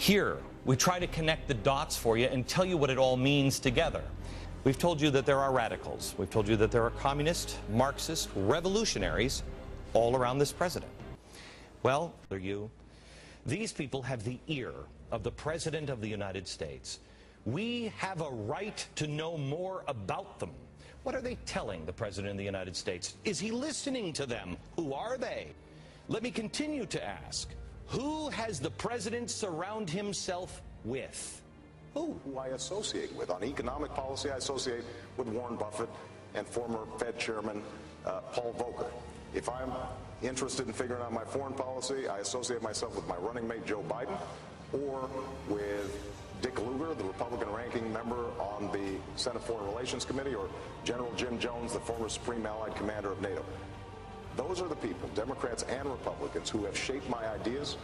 Here, we try to connect the dots for you and tell you what it all means together. We've told you that there are radicals. We've told you that there are communists, Marxists, revolutionaries all around this president. Well, are you? These people have the ear of the President of the United States. We have a right to know more about them. What are they telling the President of the United States? Is he listening to them? Who are they? Let me continue to ask, who has the President surround himself with? Who I associate with. On economic policy, I associate with Warren Buffett and former Fed Chairman Paul Volcker. If I'm interested in figuring out my foreign policy, I associate myself with my running mate Joe Biden or with Dick Lugar, the Republican ranking member on the Senate Foreign Relations Committee, or General Jim Jones, the former Supreme Allied Commander of NATO. Those are the people, Democrats and Republicans, who have shaped my ideas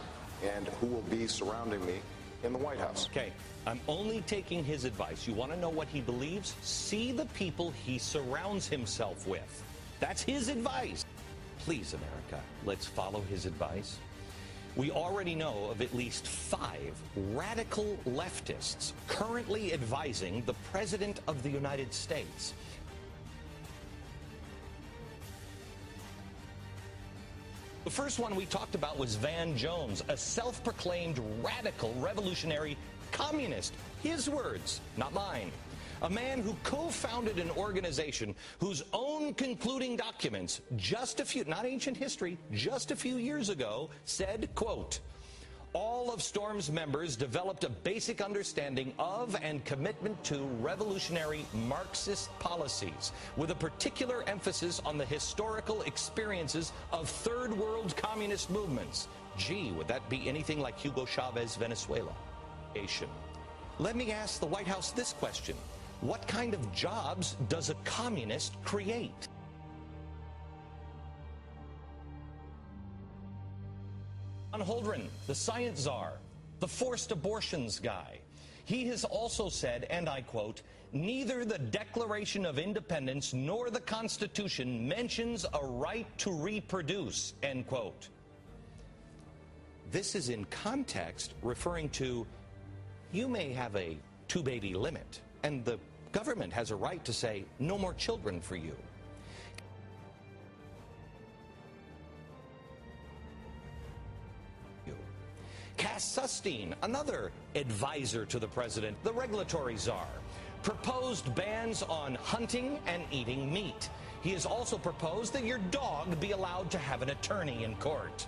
and who will be surrounding me in the White House. Okay, I'm only taking his advice. You want to know what he believes? See the people he surrounds himself with. That's his advice. Please, America, let's follow his advice. We already know of at least 5 radical leftists currently advising the President of the United States. The first one we talked about was Van Jones, a self-proclaimed radical revolutionary communist. His words, not mine. A man who co-founded an organization whose own concluding documents, not ancient history, just a few years ago, said, quote, all of Storm's members developed a basic understanding of and commitment to revolutionary Marxist policies, with a particular emphasis on the historical experiences of third world communist movements. Gee, would that be anything like Hugo Chavez, Venezuela? Let me ask the White House this question. What kind of jobs does a communist create? John Holdren, the science czar, the forced abortions guy. He has also said, and I quote, neither the Declaration of Independence nor the Constitution mentions a right to reproduce, end quote. This is in context referring to, you may have a 2-baby limit, and the government has a right to say, no more children for you. Cass Sunstein, another advisor to the president, the regulatory czar, proposed bans on hunting and eating meat. He has also proposed that your dog be allowed to have an attorney in court.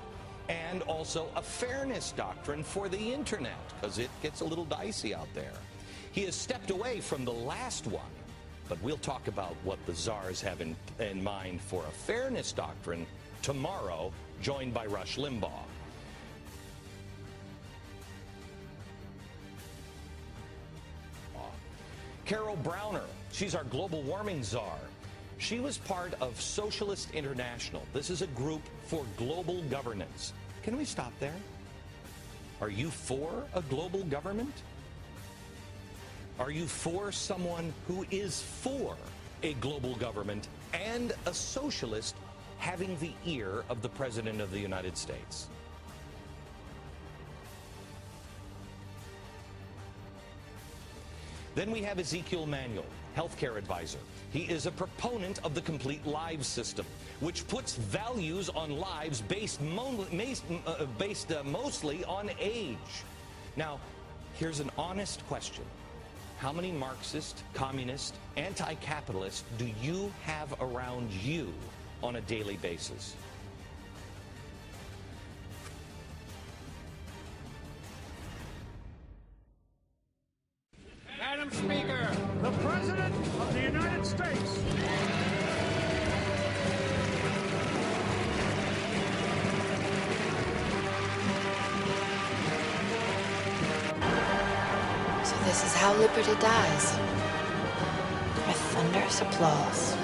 And also a fairness doctrine for the internet, because it gets a little dicey out there. He has stepped away from the last one, but we'll talk about what the czars have in mind for a fairness doctrine tomorrow, joined by Rush Limbaugh. Carol Browner, she's our global warming czar. She was part of Socialist International. This is a group for global governance. Can we stop there? Are you for a global government? Are you for someone who is for a global government and a socialist having the ear of the President of the United States? Then we have Ezekiel Manuel, healthcare advisor. He is a proponent of the complete lives system, which puts values on lives based mostly on age. Now, here's an honest question. How many Marxist, communist, anti-capitalist do you have around you on a daily basis? Madam Speaker, the President of the United States. So this is how liberty dies. With thunderous applause.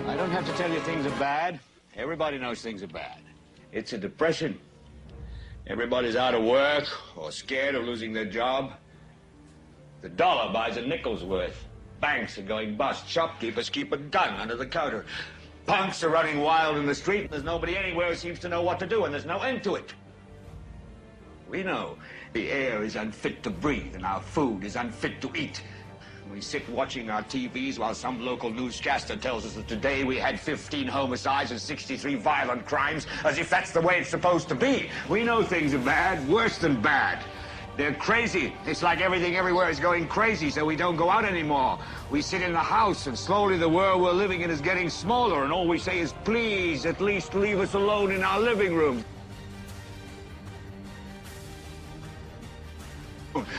I don't have to tell you things are bad. Everybody knows things are bad. It's a depression. Everybody's out of work or scared of losing their job. The dollar buys a nickel's worth. Banks are going bust. Shopkeepers keep a gun under the counter. Punks are running wild in the street. There's nobody anywhere who seems to know what to do, and there's no end to it. We know the air is unfit to breathe, and our food is unfit to eat. We sit watching our TVs while some local newscaster tells us that today we had 15 homicides and 63 violent crimes, as if that's the way it's supposed to be. We know things are bad, worse than bad. They're crazy. It's like everything everywhere is going crazy, so we don't go out anymore. We sit in the house, and slowly the world we're living in is getting smaller, and all we say is, please, at least leave us alone in our living room.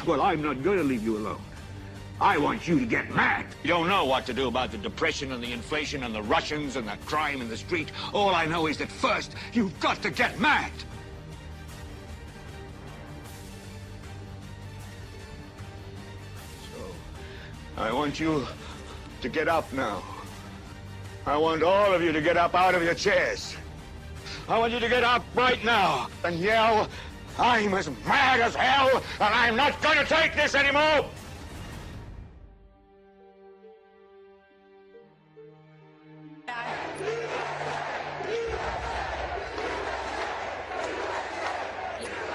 Well, I'm not going to leave you alone. I want you to get mad. You don't know what to do about the depression and the inflation and the Russians and the crime in the street. All I know is that first, you've got to get mad. I want you to get up now. I want all of you to get up out of your chairs. I want you to get up right now and yell, I'm as mad as hell, and I'm not going to take this anymore!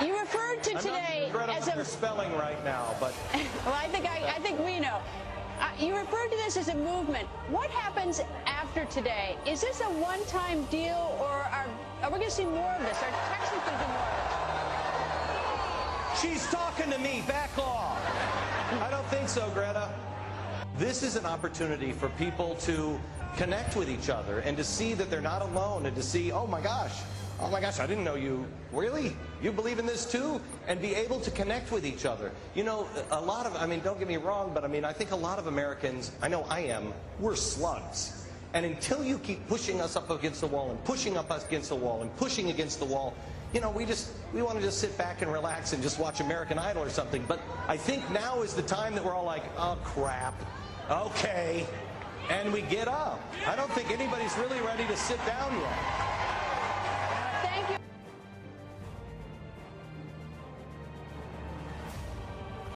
You referred to today as a spelling right now, but well, I think we know. You referred to this as a movement. What happens after today? Is this a one-time deal, or are we going to see more of this? Are Texans going to do more of she's talking to me. Back off. I don't think so, Greta. This is an opportunity for people to connect with each other and to see that they're not alone, and to see, oh my gosh, I didn't know you. Really? You believe in this too? And be able to connect with each other. You know, a lot of, don't get me wrong, but I think a lot of Americans, I know I am, we're slugs. And until you keep pushing us up against the wall and pushing up us against the wall and pushing against the wall, you know, we want to just sit back and relax and just watch American Idol or something. But I think now is the time that we're all like, oh crap, okay. And we get up. I don't think anybody's really ready to sit down yet.